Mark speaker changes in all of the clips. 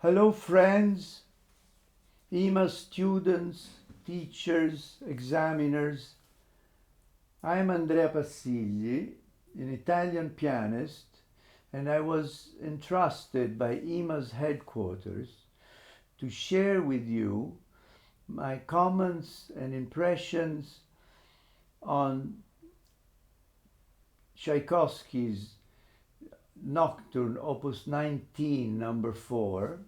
Speaker 1: Hello, friends, EMA students, teachers, examiners. I'm Andrea Passigli, an Italian pianist, and I was entrusted by EMA's headquarters to share with you my comments and impressions on Tchaikovsky's Nocturne, Opus 19, number 4,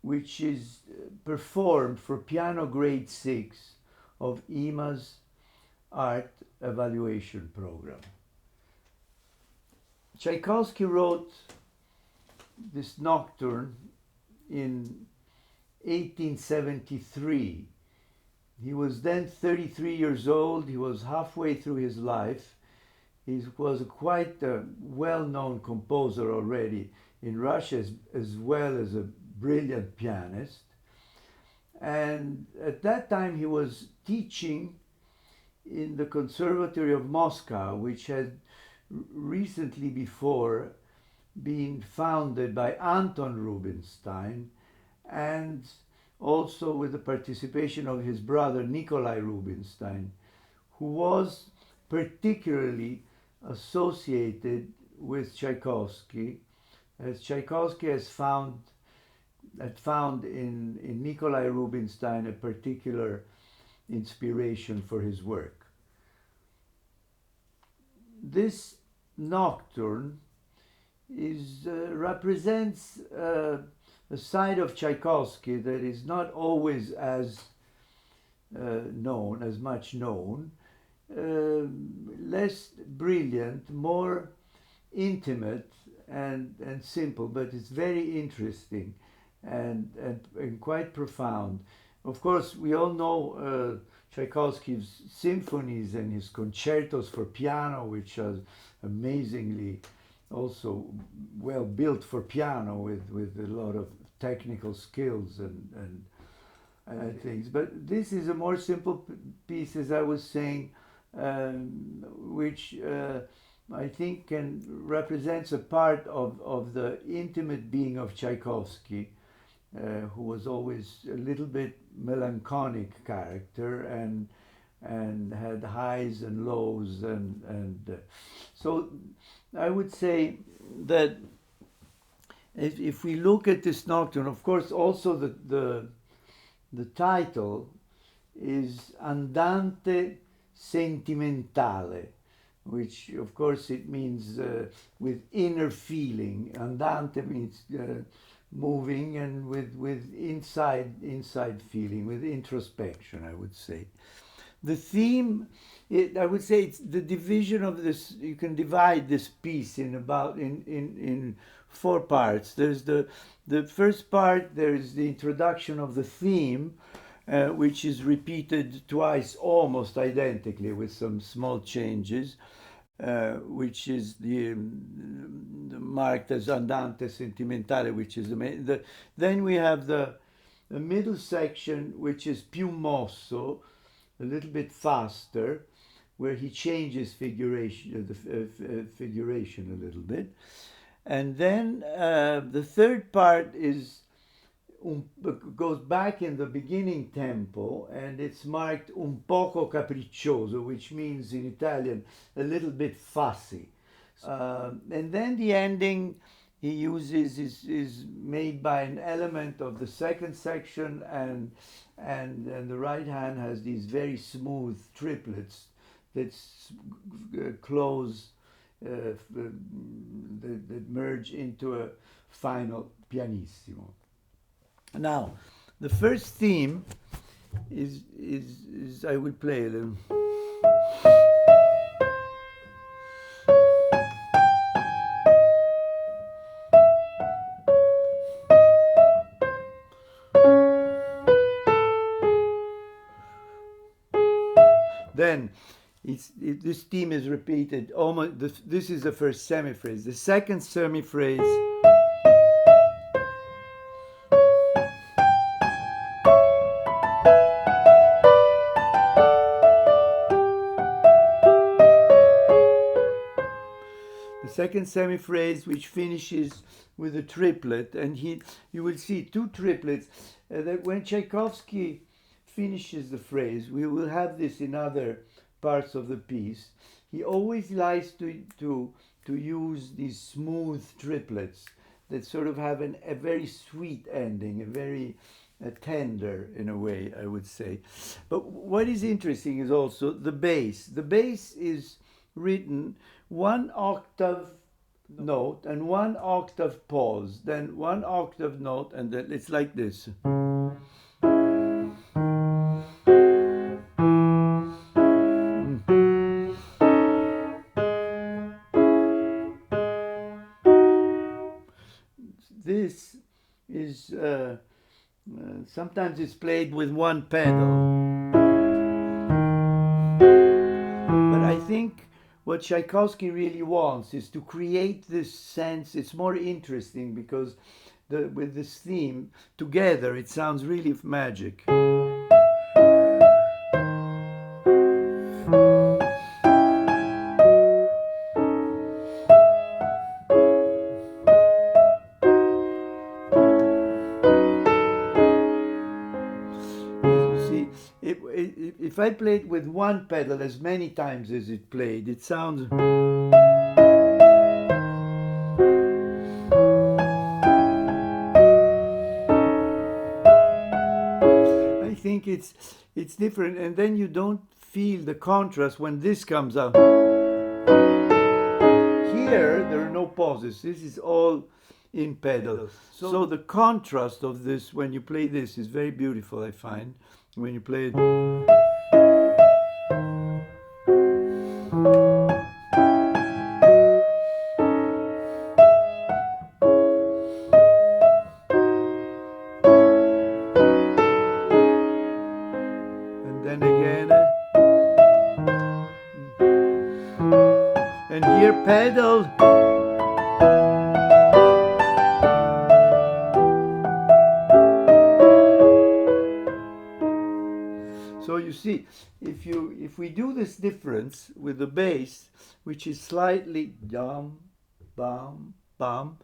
Speaker 1: which is performed for piano grade 6 of EMA's art evaluation program. Tchaikovsky wrote this nocturne in 1873. He was then 33 years old. He was halfway through his life. He was quite a well-known composer already in Russia, as well as a brilliant pianist. And at that time he was teaching in the Conservatory of Moscow, which had recently before been founded by Anton Rubinstein, and also with the participation of his brother Nikolai Rubinstein, who was particularly associated with Tchaikovsky, as Tchaikovsky had found in Nikolai Rubinstein a particular inspiration for his work. This nocturne represents a side of Tchaikovsky that is not always as much known, less brilliant, more intimate and simple, but it's very interesting and quite profound. Of course, we all know Tchaikovsky's symphonies and his concertos for piano, which are amazingly also well built for piano with a lot of technical skills and things. But this is a more simple piece, as I was saying, which I think represents a part of the intimate being of Tchaikovsky, who was always a little bit melancholic character and had highs and lows and so I would say that if we look at this nocturne, of course, also the title is Andante Sentimentale, which of course it means with inner feeling. Andante means moving, and with inside feeling, with introspection, I would say. The theme, I would say, it's the division of this. You can divide this piece in 4 parts. There's the first part. There is the introduction of the theme, which is repeated twice, almost identically, with some small changes, which is marked as Andante Sentimentale, which is then we have the middle section, which is più mosso, a little bit faster, where he changes figuration a little bit. And then the third part goes back in the beginning tempo, and it's marked un poco capriccioso, which means in Italian a little bit fussy. And then the ending he uses is made by an element of the second section, and the right hand has these very smooth triplets that close, that merge into a final pianissimo. Now, the first theme is I will play a little. Then this theme is repeated almost. This is the first semiphrase. The second semiphrase second semiphrase which finishes with a triplet, and you will see two triplets. That when Tchaikovsky finishes the phrase, we will have this in other parts of the piece. He always likes to use these smooth triplets that sort of have a very sweet ending, a very tender in a way, I would say. But what is interesting is also the bass. The bass is written one octave note and one octave pause, then one octave note, and then it's like this. This is sometimes it's played with one pedal, but I think what Tchaikovsky really wants is to create this sense. It's more interesting because with this theme together it sounds really magic. If I play it with one pedal as many times as it played, it sounds. I think it's different, and then you don't feel the contrast when this comes out. Here there are no pauses. This is all in pedal. So the contrast of this when you play this is very beautiful, I find, when you play it. And then again. And here pedal. So you see, if we do this difference with the bass, which is slightly dum, bum, bum,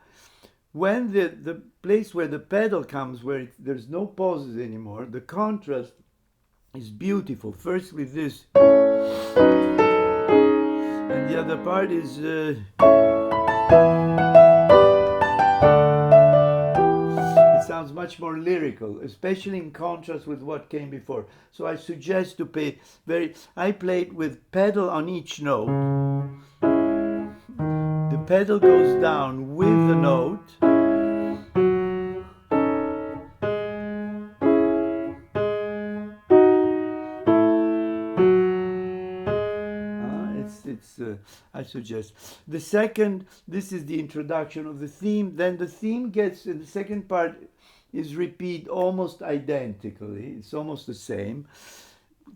Speaker 1: when the place where the pedal comes, where there's no pauses anymore, the contrast is beautiful. First with this, and the other part is sounds much more lyrical, especially in contrast with what came before. So I suggest to play I played with pedal on each note. The pedal goes down with the note. I suggest. The second, this is the introduction of the theme. Then the theme gets, in the second part, is repeat almost identically. It's almost the same.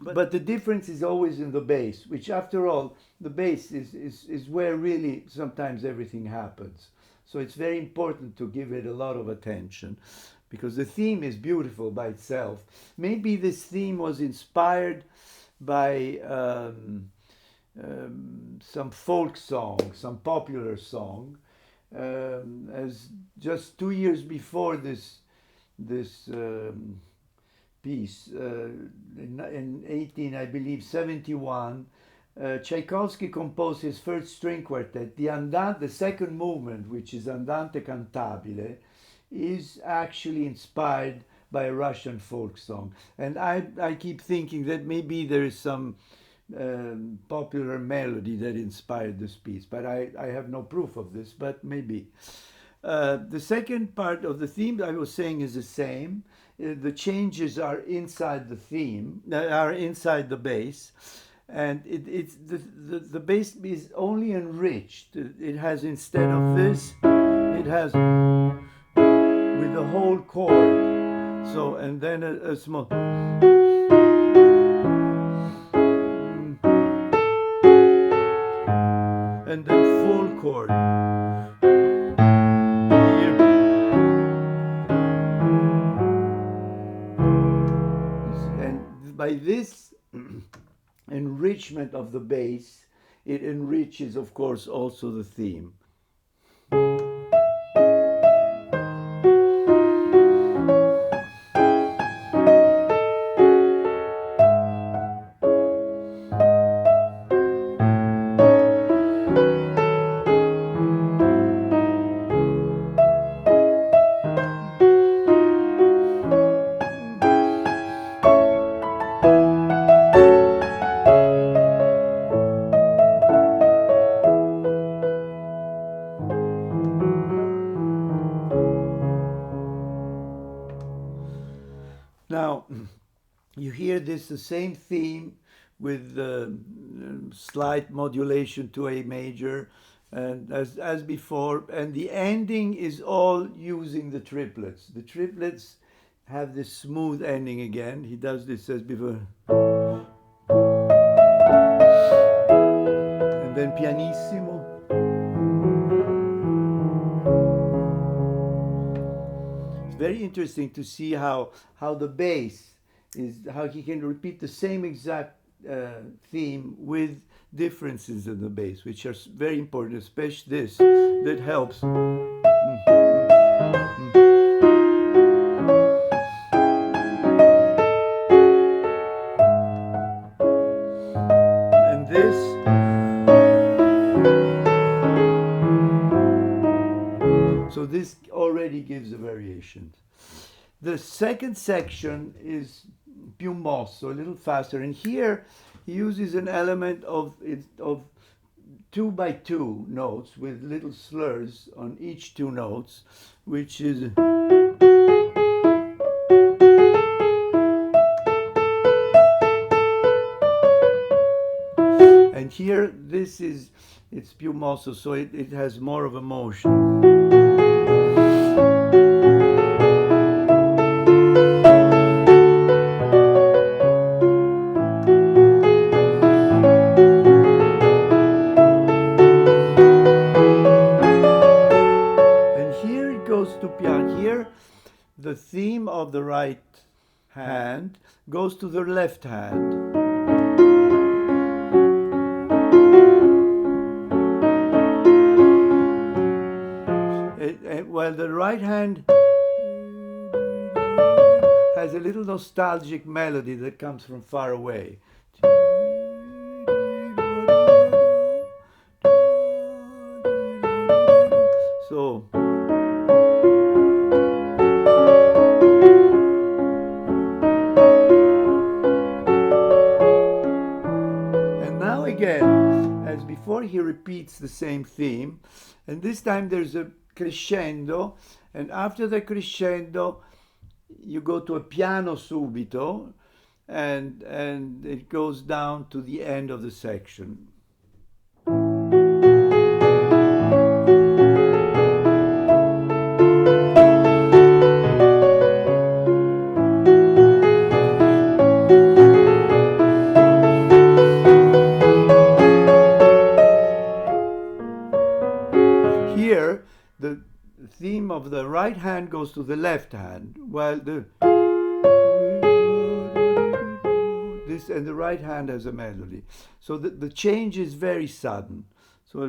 Speaker 1: But the difference is always in the bass, which after all, the bass is where really sometimes everything happens. So it's very important to give it a lot of attention, because the theme is beautiful by itself. Maybe this theme was inspired by some folk song, some popular song, as just 2 years before this piece, in 1871, Tchaikovsky composed his first string quartet. The Andante, the second movement, which is Andante cantabile, is actually inspired by a Russian folk song. And I keep thinking that maybe there is some popular melody that inspired this piece, but I have no proof of this, but maybe. The second part of the theme I was saying is the same. The changes are inside the theme, are inside the bass, and it's the bass is only enriched. It has, instead of this, it has with the whole chord. So, and then a small. And then full chord. Here. And by this enrichment of the bass, it enriches, of course, also the theme. you hear this the same theme with slight modulation to A major, and as before, and the ending is all using the triplets. The triplets have this smooth ending again. He does this as before. And then pianissimo. It's very interesting to see how the bass is, how he can repeat the same exact theme with differences in the bass, which are very important, especially this, that helps. And this. So this already gives a variation. The second section is più mosso, a little faster, and here he uses an element of 2x2 notes with little slurs on each two notes, which is. And here, it's più mosso, so it has more of a motion. Here, the theme of the right hand goes to the left hand. While the right hand has a little nostalgic melody that comes from far away. So. Again, as before, he repeats the same theme, and this time there's a crescendo, and after the crescendo you go to a piano subito, and it goes down to the end of the section. Here, the theme of the right hand goes to the left hand, while the right hand has a melody. So the change is very sudden. So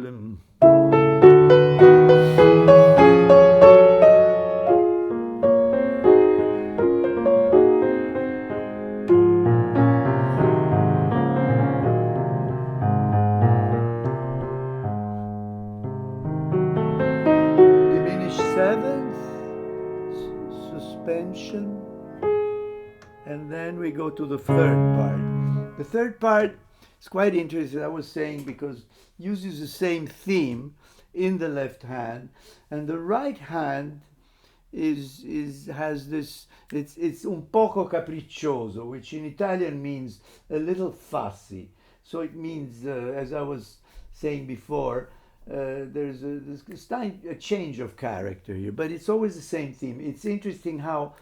Speaker 1: seventh, suspension, and then we go to the third part. The third part is quite interesting, I was saying, because uses the same theme in the left hand, and the right hand has this, it's un poco capriccioso, which in Italian means a little fussy. So it means, as I was saying before, there's a change of character here, but it's always the same theme. It's interesting how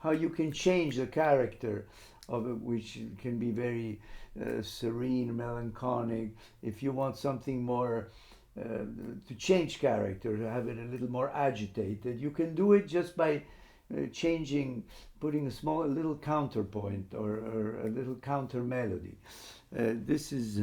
Speaker 1: you can change the character of it, which can be very serene, melancholic. If you want something more to change character, to have it a little more agitated, you can do it just by putting a little counterpoint or a little counter melody. This is.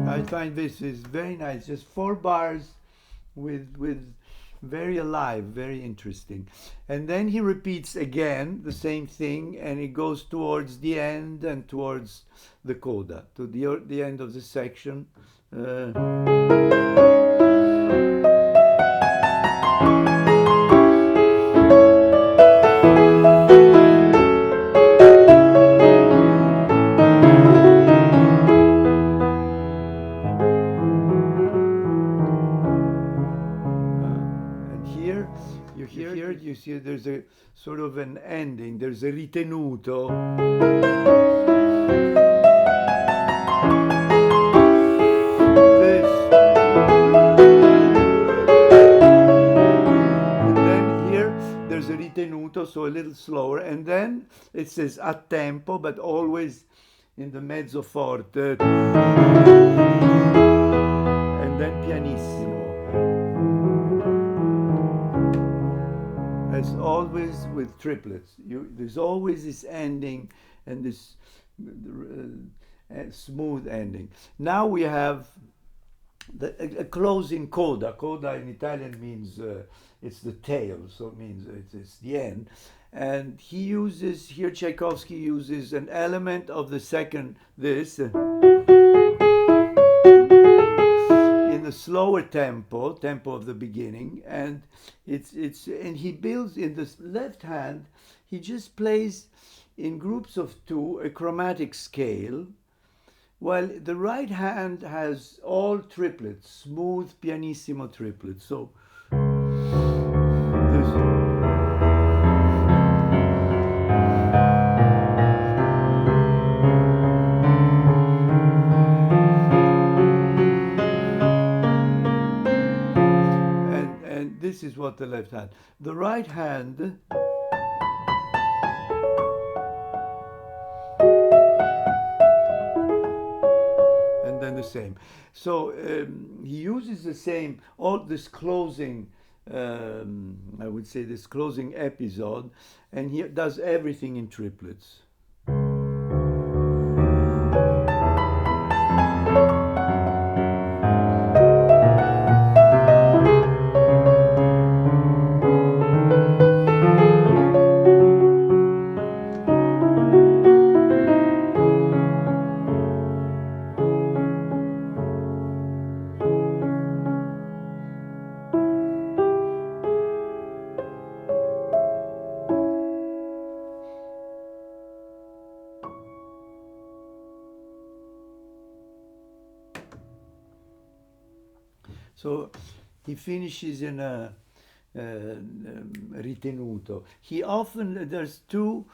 Speaker 1: I find this is very nice, just 4 bars with very alive, very interesting. And then he repeats again the same thing, and it goes towards the end and towards the coda, to the end of the section. here you see there's a sort of an ending. There's a ritenuto. This. And then here there's a ritenuto, so a little slower. And then it says a tempo, but always in the mezzo forte. And then pianissimo. As always with triplets, there's always this ending and this smooth ending. Now we have a closing coda. Coda in Italian means it's the tail, so it means it's the end. And he uses, here Tchaikovsky uses an element of the second, this, in the slower tempo of the beginning, and and he builds in the left hand, he just plays in groups of two a chromatic scale, while the right hand has all triplets, smooth pianissimo triplets. So this is what the left hand. The right hand and then the same. So he uses the same, all this closing, I would say this closing episode, and he does everything in triplets. So he finishes in a ritenuto. He often, there's two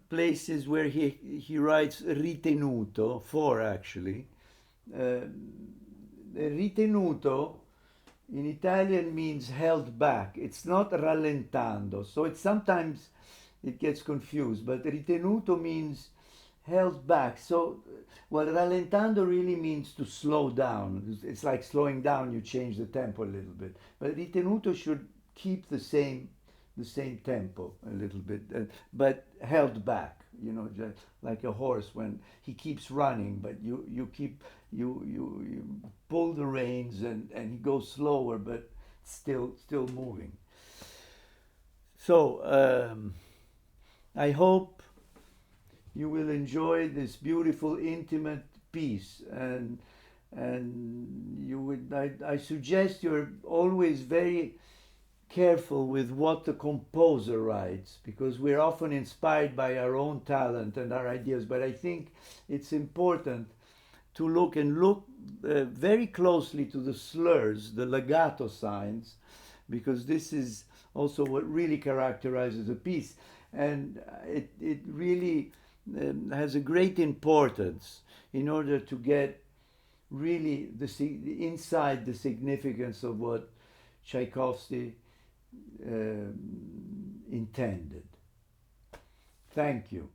Speaker 1: places where he writes ritenuto, four actually. Ritenuto in Italian means held back. It's not rallentando. So it's sometimes it gets confused, but ritenuto means held back. So, well, rallentando really means to slow down. It's like slowing down, you change the tempo a little bit. But ritenuto should keep the same tempo a little bit, but held back, you know, just like a horse when he keeps running, but you pull the reins and he goes slower, but still moving. So I hope you will enjoy this beautiful, intimate piece, and I suggest you're always very careful with what the composer writes, because we're often inspired by our own talent and our ideas, but I think it's important to look very closely to the slurs, the legato signs, because this is also what really characterizes a piece, and it really has a great importance in order to get really inside the significance of what Tchaikovsky intended. Thank you.